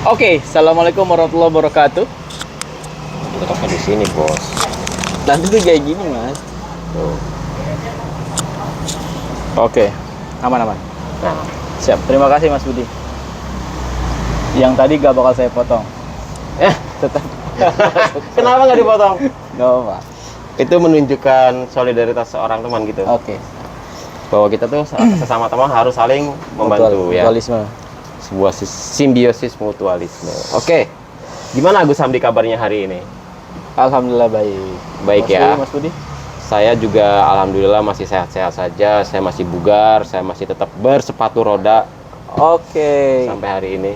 Oke, assalamualaikum warahmatullahi wabarakatuh. Tetapnya di sini, Bos. Nanti tuh kayak gini, Mas. Tuh. Oke, aman-aman. Nah, Siap. Terima kasih, Mas Budi. Yang tadi gak bakal saya potong. Tetap. kenapa nggak dipotong? Gak apa-apa. Itu menunjukkan solidaritas seorang teman gitu. Oke. Bahwa kita tuh sesama teman harus saling membantu ya. Mutualisme. Sebuah simbiosis mutualisme. Oke. Gimana Agus Hamdi kabarnya hari ini? Alhamdulillah baik. Baik Mas ya. Budi, Mas Budi. Saya juga alhamdulillah masih sehat-sehat saja. Saya masih bugar, saya masih tetap bersepatu roda Oke. sampai hari ini.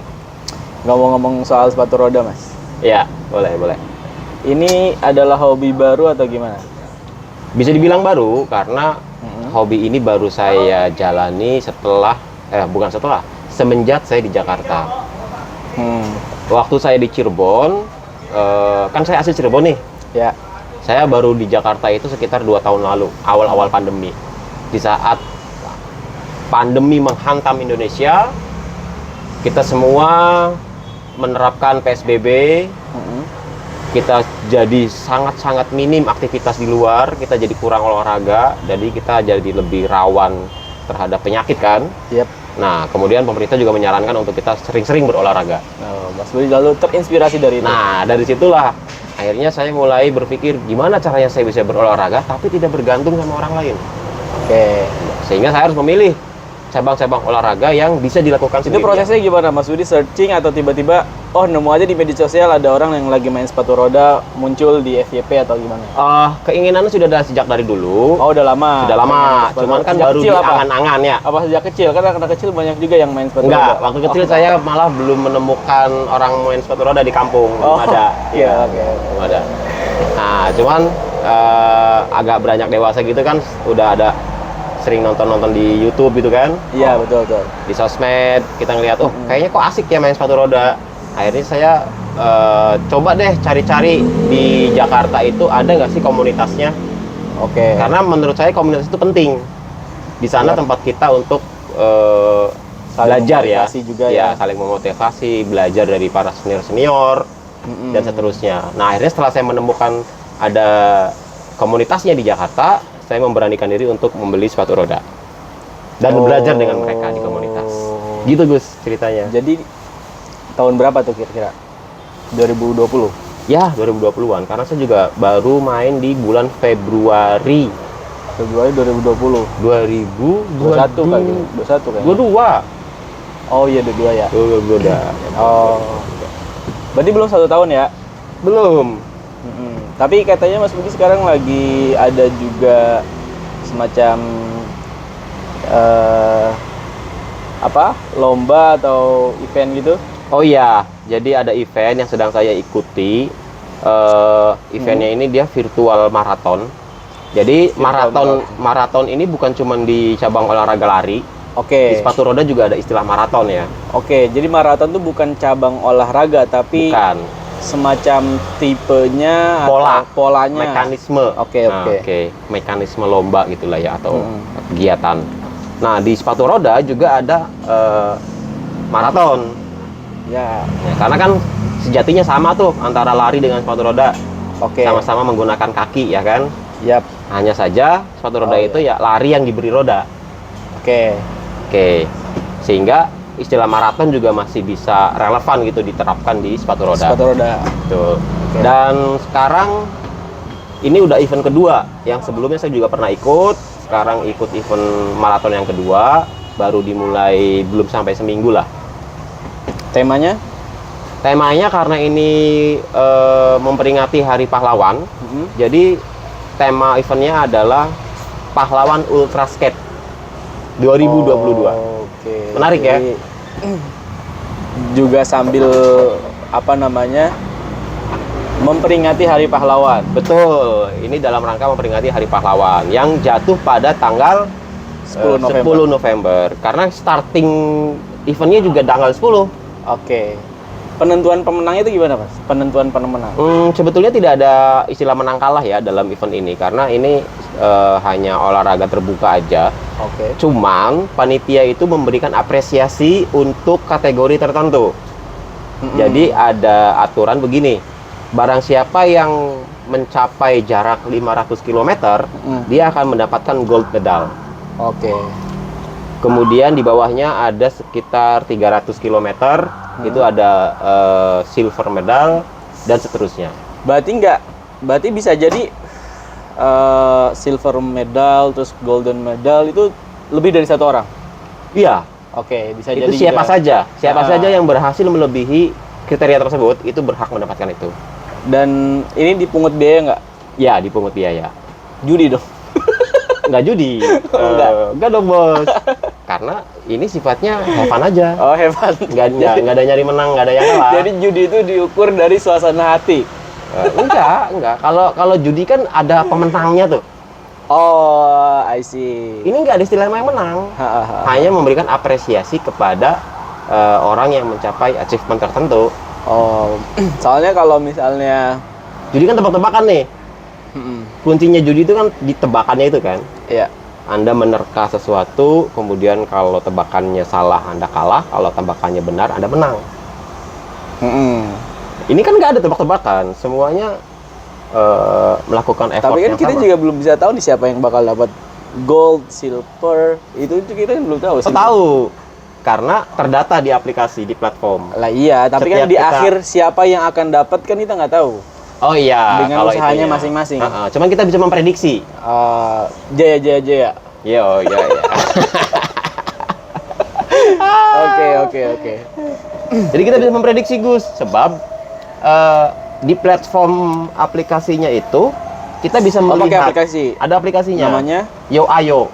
Ngomong-ngomong soal sepatu roda, Mas. Ya, boleh. Ini adalah hobi baru atau gimana? Bisa dibilang baru karena hobi ini baru saya jalani semenjak saya di Jakarta. Waktu saya di Cirebon, kan saya asli Cirebon nih. Ya. Saya baru di Jakarta itu sekitar 2 tahun lalu, awal-awal pandemi. Di saat pandemi menghantam Indonesia, kita semua menerapkan PSBB. Kita jadi sangat-sangat minim aktivitas di luar, kita jadi kurang olahraga, jadi kita jadi lebih rawan terhadap penyakit kan. Yep. Nah, kemudian pemerintah juga menyarankan untuk kita sering-sering berolahraga. Oh, Mas Budi lalu terinspirasi dari itu. Nah, dari situlah akhirnya saya mulai berpikir gimana caranya saya bisa berolahraga tapi tidak bergantung sama orang lain. Oke. Sehingga saya harus memilih cabang-cabang olahraga yang bisa dilakukan Itu sendirian. prosesnya gimana, Mas Budi? Searching atau tiba-tiba, oh nemu aja di media sosial ada orang yang lagi main sepatu roda muncul di FYP atau gimana? Keinginannya sudah ada sejak dari dulu. Oh, udah lama. Sudah lama, Sepatu cuman kan sejak baru kecil di apa? angan-angan ya. Apa sejak kecil? Kan anak kecil banyak juga yang main sepatu Enggak, roda. waktu kecil saya malah belum menemukan orang main sepatu roda di kampung. Belum ada. Iya, oke. Belum ada. Nah, cuman agak beranjak dewasa gitu kan udah ada sering nonton-nonton di YouTube gitu kan. Iya, betul. Di sosmed kita ngeliat, oh kayaknya kok asik ya main sepatu roda. Akhirnya saya coba deh cari-cari di Jakarta itu ada nggak sih komunitasnya. Oke. Karena menurut saya komunitas itu penting. Di sana Iya. tempat kita untuk Saling belajar ya. memotivasi juga ya. Saling memotivasi, belajar dari para senior-senior dan seterusnya. Nah, akhirnya setelah saya menemukan ada komunitasnya di Jakarta, saya memberanikan diri untuk membeli sepatu roda dan belajar dengan mereka di komunitas. Gitu Gus ceritanya. Jadi tahun berapa tuh kira-kira? 2020. Ya 2020-an karena saya juga baru main di bulan Februari Februari 2020. 21 kali. 21 kayaknya. 22. Oh iya, 22 ya. 22. Oh. Berarti belum 1 tahun ya? Belum. Tapi katanya Mas Budi sekarang lagi ada juga semacam lomba atau event gitu. Oh iya, jadi ada event yang sedang saya ikuti. Eventnya ini dia virtual maraton. Jadi maraton ini bukan cuma di cabang olahraga lari. Oke. Di sepatu roda juga ada istilah maraton ya. Oke, jadi maraton tuh bukan cabang olahraga tapi Bukan. semacam tipenya atau polanya. Mekanisme. Oke. Mekanisme lomba gitulah ya atau kegiatan. Nah, di sepatu roda juga ada maraton. Ya. Karena kan sejatinya sama tuh antara lari dengan sepatu roda. Oke. Sama-sama menggunakan kaki ya kan. Yap. Hanya saja sepatu roda itu ya lari yang diberi roda. Oke. Sehingga istilah maraton juga masih bisa relevan gitu diterapkan di sepatu roda. Sepatu roda. Betul. Dan sekarang ini udah event kedua. Yang sebelumnya saya juga pernah ikut. Sekarang ikut event maraton yang kedua. Baru dimulai belum sampai seminggu lah. Temanya? Temanya karena ini memperingati Hari Pahlawan. Jadi tema eventnya adalah Pahlawan Ultra Skate 2022. Oke. Menarik ya? Jadi, juga sambil memperingati Hari Pahlawan. Betul, ini dalam rangka memperingati Hari Pahlawan yang jatuh pada tanggal 10 November. 10 November. Karena starting eventnya juga tanggal 10. Oke. Penentuan pemenangnya itu gimana, Mas? Penentuan pemenang. Sebetulnya tidak ada istilah menang kalah ya dalam event ini karena ini hanya olahraga terbuka aja. Oke. Cuman panitia itu memberikan apresiasi untuk kategori tertentu. Jadi ada aturan begini, barang siapa yang mencapai jarak 500 km, dia akan mendapatkan gold medal. Oke. Kemudian di bawahnya ada sekitar 300 km, itu ada silver medal, dan seterusnya. Berarti bisa jadi silver medal, terus golden medal itu lebih dari satu orang? Iya, Oke, bisa itu jadi siapa juga. saja. Siapa saja yang berhasil melebihi kriteria tersebut, itu berhak mendapatkan itu. Dan ini dipungut biaya nggak? Ya, dipungut biaya. Judi dong? Nggak judi. Nggak dong, Bos. Karena ini sifatnya have fun aja. Oh, hebat. Nggak ada nyari menang, nggak ada yang kalah. Jadi judi itu diukur dari suasana hati? Enggak. Kalau judi kan ada pemenangnya tuh. Oh, I see. Ini nggak ada istilah yang menang. Hanya memberikan apresiasi kepada orang yang mencapai achievement tertentu. Oh, soalnya kalau misalnya... Judi kan tebak-tebakan nih. Kuncinya judi itu kan di tebakannya itu kan. Iya. Anda menerka sesuatu, kemudian kalau tebakannya salah Anda kalah, kalau tebakannya benar Anda menang. Ini kan nggak ada tebak-tebakan, semuanya melakukan effort. Tapi kan yang kita sama. juga belum bisa tahu nih siapa yang bakal dapat gold, silver, itu kita kan belum tahu. Tahu, karena terdata di aplikasi, di platform. Lah iya, tapi kan Setiap di kita- akhir siapa yang akan dapat kan kita nggak tahu. Oh iya, Dengan kalau usahanya itunya. masing-masing. Cuman kita bisa memprediksi. Jaya. Iya. Oke. Jadi kita bisa memprediksi, Gus, sebab di platform aplikasinya itu kita bisa Oh, pakai melihat. aplikasi. Ada aplikasinya. Namanya YoAyo.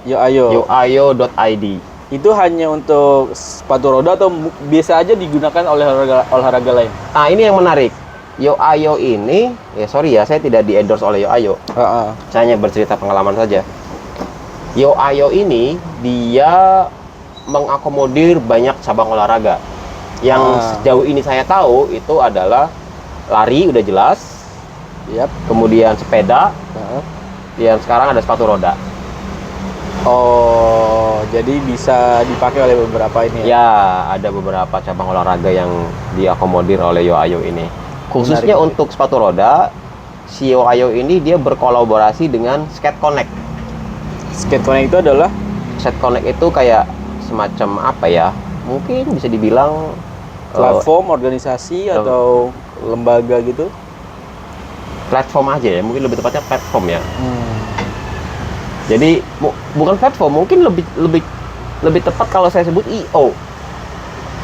Ayo. YoAyo.id. Itu hanya untuk sepatu roda atau biasa aja digunakan oleh olahraga lain? Nah, ini yang menarik. YoAyo ini, sorry ya, saya tidak di-endorse oleh YoAyo. Saya hanya bercerita pengalaman saja. YoAyo ini dia mengakomodir banyak cabang olahraga. Yang sejauh ini saya tahu itu adalah lari udah jelas, Yap. kemudian sepeda, yang sekarang ada sepatu roda. Oh, jadi bisa dipakai oleh beberapa ini ya? Ya, ada beberapa cabang olahraga yang diakomodir oleh YoAyo ini. Khususnya Menarik. untuk sepatu roda, si YoAyo ini dia berkolaborasi dengan Skate Connect. Skate Connect itu adalah? Skate Connect itu kayak semacam apa ya? Mungkin bisa dibilang Platform, organisasi, atau lembaga gitu? platform aja ya, mungkin lebih tepatnya platform ya. Jadi bukan platform, mungkin lebih tepat kalau saya sebut IO.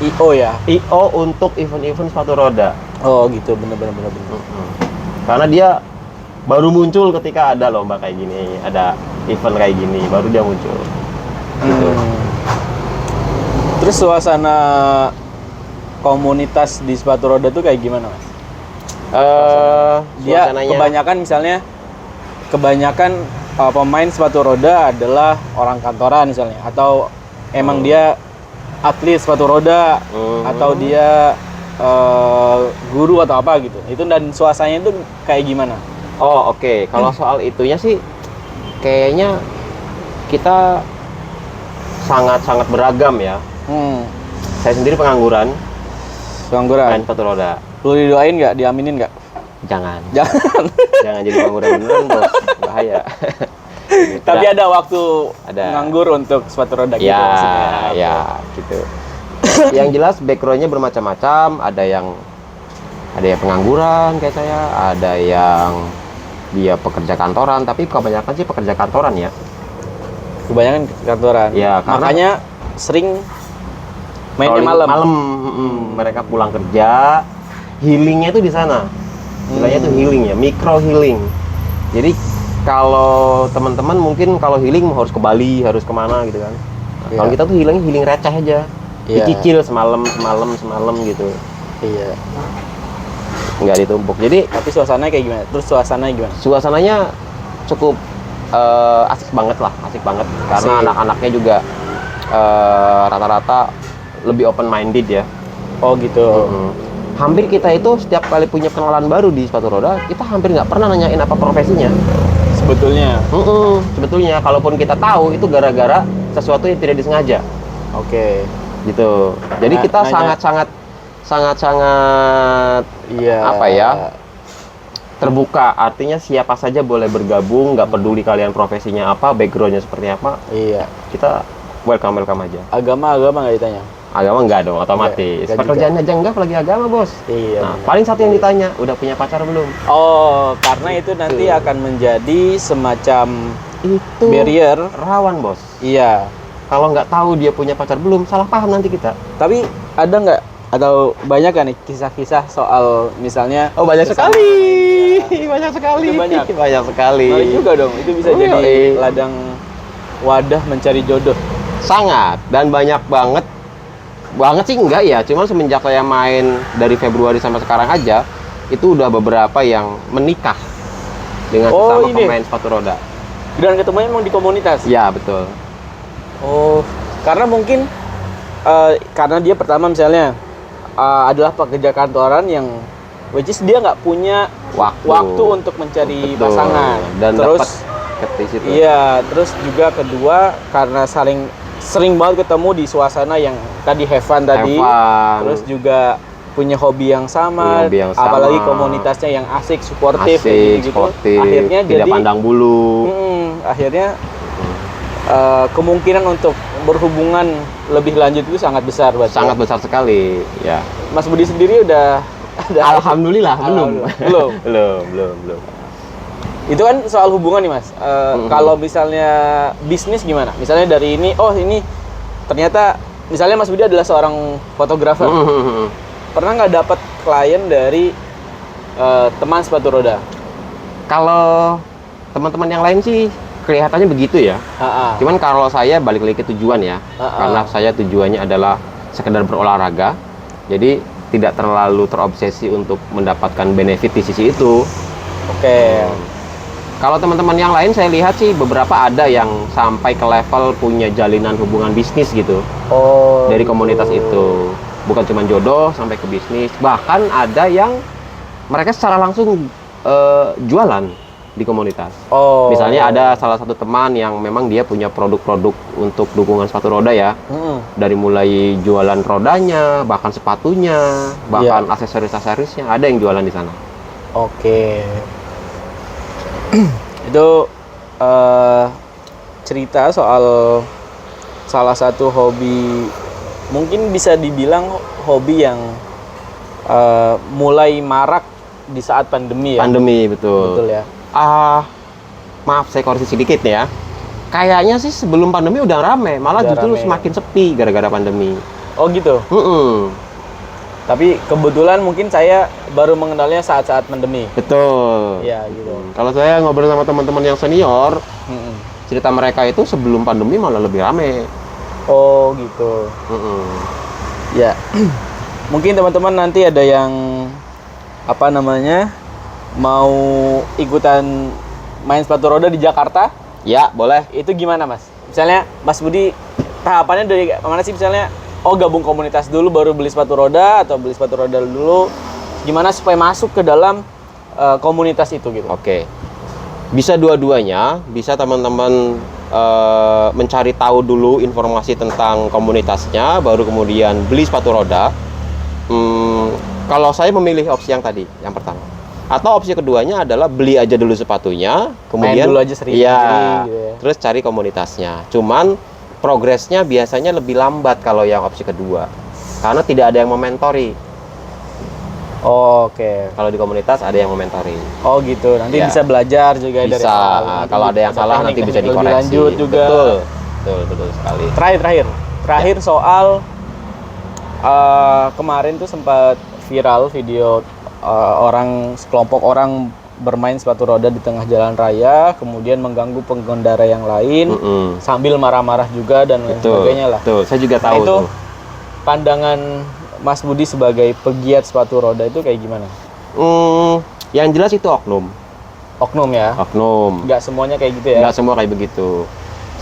IO ya? IO untuk event-event sepatu roda. Oh gitu, bener. Karena dia baru muncul ketika ada lomba kayak gini, ada event kayak gini, baru dia muncul. Gitu. Terus suasana komunitas di sepatu roda tuh kayak gimana, Mas? Dia suasananya kebanyakan pemain sepatu roda adalah orang kantoran misalnya, atau emang dia atlet sepatu roda, atau dia guru atau apa gitu. Itu dan suasananya itu kayak gimana? Oh, oke. Kalau soal itunya sih kayaknya kita sangat-sangat beragam ya. Saya sendiri pengangguran main sepatu roda. Perlu didoain nggak? Diaminin nggak? Jangan Jangan. jadi pengangguran beneran, Bos. Bahaya. Tapi ada waktu Ada. nganggur untuk sepatu roda gitu maksudnya. Ya, gitu. Yang jelas backgroundnya bermacam-macam. Ada yang pengangguran kayak saya, ada yang dia pekerja kantoran, tapi kebanyakan sih pekerja kantoran ya. Kebanyakan kantoran. Ya, karena makanya sering mainnya malam. Mereka pulang kerja, healingnya itu di sana. Istilahnya itu healing ya, micro healing. Jadi kalau teman-teman mungkin kalau healing harus ke Bali, harus kemana gitu kan. Nah, kalau kita tuh healing receh aja. Dicicil semalam gitu. Iya. Nggak ditumpuk. Jadi Tapi suasananya kayak gimana? Terus suasananya gimana? suasananya cukup asik banget. Karena Asik. anak-anaknya juga rata-rata lebih open minded ya. Oh gitu. Hampir kita itu setiap kali punya kenalan baru di sepatu roda, kita hampir nggak pernah nanyain apa profesinya. Sebetulnya. Sebetulnya, kalaupun kita tahu itu gara-gara sesuatu yang tidak disengaja. Oke. Gitu. Jadi kita Nanya. sangat-sangat sangat Iya. apa ya, terbuka, artinya siapa saja boleh bergabung, nggak peduli kalian profesinya apa, backgroundnya seperti apa, Iya. kita welcome nggak Agama nggak ditanya. dong, otomatis. Nggak Pekerjaan aja enggak, apalagi agama, bos. Iya. Nah, benar. paling satu yang ditanya, udah punya pacar belum? Oh, karena itu nanti akan menjadi semacam Itu barrier. rawan, bos. Iya. Kalau nggak tahu dia punya pacar belum, salah paham nanti kita. Tapi ada nggak atau banyak kan nih kisah-kisah soal misalnya Oh, banyak bersama- sekali. Banyak sekali. Itu banyak. Banyak sekali. Menarik juga dong. Itu bisa Oh, jadi yoi. ladang wadah mencari jodoh. Sangat, dan banyak banget. Banget sih enggak ya, cuman semenjak saya main dari Februari sampai sekarang aja, itu udah beberapa yang menikah dengan Oh, sesama ini. pemain sepatu roda. Dan ketemunya emang di komunitas. Ya, betul. Oh, karena mungkin karena dia pertama misalnya adalah pekerja kantoran yang which is dia nggak punya waktu untuk mencari Betul. pasangan. Dan terus dapat ke situ. iya, terus juga kedua karena sering banget ketemu di suasana yang tadi have fun tadi. Have fun. Terus juga punya hobi yang sama, Punya hobi yang sama. apalagi komunitasnya yang asik, suportif Asik, kayak gitu. sportif, Akhirnya tidak jadi pandang bulu. akhirnya kemungkinan untuk berhubungan lebih lanjut itu sangat besar berarti. Sangat besar sekali, ya. Mas Budi sendiri udah ada. Alhamdulillah, belum. Belum. belum. Itu kan soal hubungan nih Mas. Kalau misalnya bisnis gimana? Misalnya dari ini, oh ini ternyata misalnya Mas Budi adalah seorang fotografer. Pernah nggak dapat klien dari teman sepatu roda? Kalau teman-teman yang lain sih kelihatannya begitu ya. Cuman kalau saya balik lagi ke tujuan ya. Karena saya tujuannya adalah sekedar berolahraga. Jadi tidak terlalu terobsesi untuk mendapatkan benefit di sisi itu. Oke. Kalau teman-teman yang lain saya lihat sih beberapa ada yang sampai ke level punya jalinan hubungan bisnis gitu. Oh. Dari komunitas itu. Bukan cuma jodoh sampai ke bisnis. Bahkan ada yang mereka secara langsung jualan di komunitas. Oh. Misalnya ada salah satu teman yang memang dia punya produk-produk untuk dukungan sepatu roda ya. Dari mulai jualan rodanya, bahkan sepatunya, bahkan aksesoris-aksesorisnya, ada yang jualan di sana. Oke. Itu cerita soal salah satu hobi, mungkin bisa dibilang hobi yang mulai marak di saat pandemi ya. Pandemi, betul. Betul ya. Maaf saya koreksi sedikit nih ya. Kayaknya sih sebelum pandemi udah rame, malah Udah justru rame. semakin sepi gara-gara pandemi. Oh gitu. Tapi kebetulan mungkin saya baru mengenalnya saat-saat pandemi. Betul. Iya gitu. Kalau saya ngobrol sama teman-teman yang senior, cerita mereka itu sebelum pandemi malah lebih rame. Oh gitu. Ya. Mungkin teman-teman nanti ada yang apa namanya mau ikutan main sepatu roda di Jakarta. Ya, boleh. Itu gimana Mas? Misalnya Mas Budi tahapannya dari mana sih, misalnya gabung komunitas dulu baru beli sepatu roda, atau beli sepatu roda dulu, gimana supaya masuk ke dalam komunitas itu gitu? Oke. Bisa dua-duanya, bisa teman-teman mencari tahu dulu informasi tentang komunitasnya, baru kemudian beli sepatu roda. Kalau saya memilih opsi yang tadi, yang pertama. Atau opsi keduanya adalah beli aja dulu sepatunya, kemudian main dulu aja sendiri, iya, gitu ya. terus cari komunitasnya. Cuman progresnya biasanya lebih lambat kalau yang opsi kedua, karena tidak ada yang mementori. Oh, oke. Kalau di komunitas ada yang mementori. Oh gitu. Nanti Ya. bisa belajar juga dari Bisa. awal. Nah, Nanti kalau ada yang salah nanti bisa teknik-teknik lebih dikoreksi. lanjut juga. Betul sekali. Terakhir soal kemarin tuh sempat viral video sekelompok orang bermain sepatu roda di tengah jalan raya, kemudian mengganggu pengendara yang lain, sambil marah-marah juga dan lain sebagainya lah. Betul, saya juga Nah, tahu itu tuh. pandangan Mas Budi sebagai pegiat sepatu roda itu kayak gimana? Yang jelas itu oknum. Oknum ya? Oknum. Nggak semuanya kayak gitu ya? Nggak semua kayak begitu.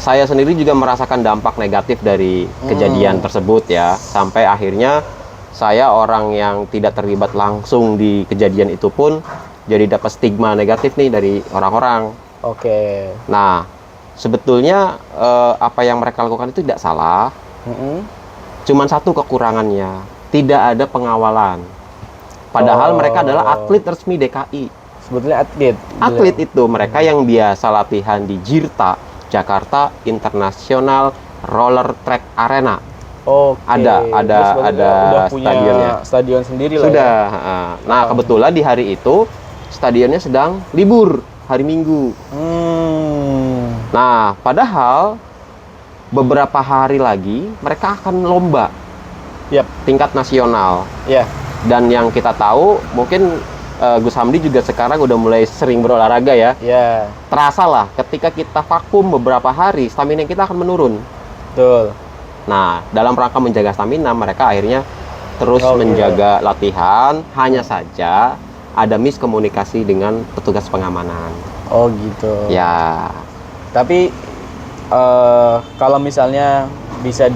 Saya sendiri juga merasakan dampak negatif dari kejadian tersebut ya. Sampai akhirnya saya orang yang tidak terlibat langsung di kejadian itu pun jadi dapat stigma negatif nih dari orang-orang. Oke. Nah, sebetulnya apa yang mereka lakukan itu tidak salah. Cuman satu kekurangannya. tidak ada pengawalan. Padahal mereka adalah atlet resmi DKI. Sebetulnya atlet. Atlet itu mereka yang biasa latihan di JIRTA, Jakarta International Roller Track Arena. Oke. Ada udah punya stadionnya. Stadion sendiri lah. Sudah. Nah, kebetulan di hari itu stadionnya sedang libur hari Minggu. Nah, padahal beberapa hari lagi mereka akan lomba tingkat nasional. Dan yang kita tahu mungkin Gus Hamdi juga sekarang udah mulai sering berolahraga ya. Terasa lah ketika kita vakum beberapa hari, stamina kita akan menurun. Betul. Nah, dalam rangka menjaga stamina, mereka akhirnya terus menjaga latihan. Hanya saja ada miskomunikasi dengan petugas pengamanan. Oh gitu. Ya. Tapi kalau misalnya bisa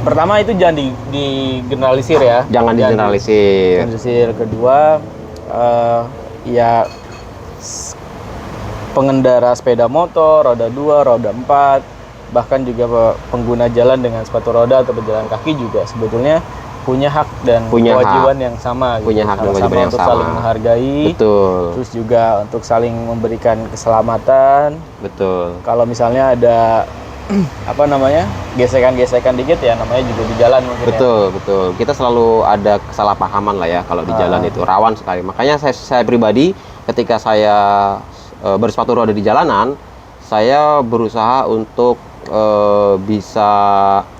pertama itu jangan digeneralisir ya. Jangan digeneralisir. Kedua, ya pengendara sepeda motor, roda 2, roda 4, bahkan juga pengguna jalan dengan sepatu roda atau berjalan kaki juga sebetulnya punya hak dan kewajiban yang sama. Punya hak dan kewajiban yang untuk sama. Saling menghargai. Betul. Terus juga untuk saling memberikan keselamatan. Betul. Kalau misalnya ada gesekan-gesekan dikit ya namanya juga di jalan mungkin. Betul. Kita selalu ada kesalahpahaman lah ya kalau di jalan itu rawan sekali. Makanya saya pribadi ketika saya bersepatu roda di jalanan, saya berusaha untuk bisa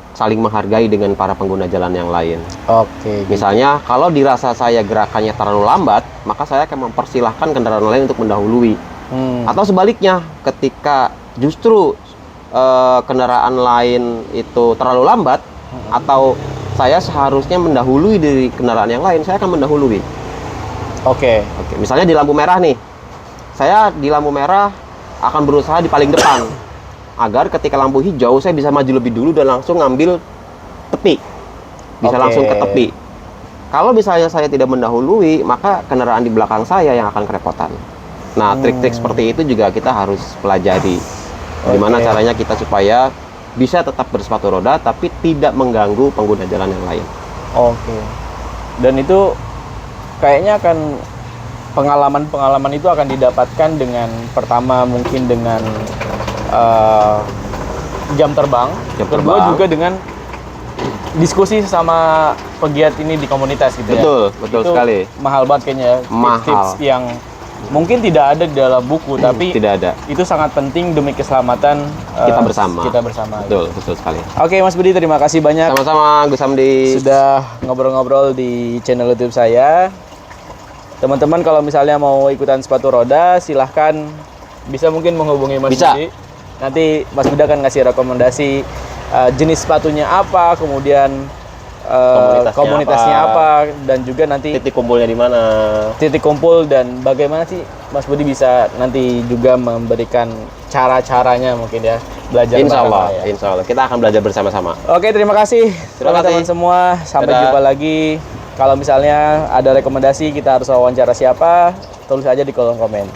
saling menghargai dengan para pengguna jalan yang lain. Oke. Misalnya kalau dirasa saya gerakannya terlalu lambat, maka saya akan mempersilahkan kendaraan lain untuk mendahului. Atau sebaliknya, ketika justru kendaraan lain itu terlalu lambat, atau saya seharusnya mendahului dari kendaraan yang lain, saya akan mendahului. Oke. Misalnya di lampu merah nih, saya di lampu merah akan berusaha di paling depan agar ketika lampu hijau saya bisa maju lebih dulu dan langsung ngambil tepi, bisa langsung ke tepi. Kalau misalnya saya tidak mendahului, maka kendaraan di belakang saya yang akan kerepotan. Nah, trik-trik seperti itu juga kita harus pelajari. Gimana caranya kita supaya bisa tetap bersepatu roda tapi tidak mengganggu pengguna jalan yang lain. Dan itu kayaknya akan pengalaman itu akan didapatkan dengan pertama mungkin dengan jam terbang. Kedua juga dengan diskusi sama pegiat ini di komunitas gitu. Betul sekali. Mahal banget kayaknya tips yang mungkin tidak ada di dalam buku, tapi tidak ada. Itu sangat penting demi keselamatan kita bersama. Betul sekali. Oke, Mas Budi, terima kasih banyak. Sama-sama, Gus Hamdi. Sudah ngobrol-ngobrol di channel YouTube saya. Teman-teman kalau misalnya mau ikutan sepatu roda, silahkan bisa mungkin menghubungi Mas Budi. Nanti Mas Budi akan ngasih rekomendasi jenis sepatunya apa, kemudian komunitasnya apa, dan juga nanti titik kumpulnya di mana. Titik kumpul dan bagaimana sih Mas Budi bisa nanti juga memberikan cara-caranya mungkin ya, belajar Insya Allah kita akan belajar bersama-sama. Oke, terima kasih teman-teman semua. Sampai jumpa lagi. Kalau misalnya ada rekomendasi kita harus wawancara siapa, tulis aja di kolom komen.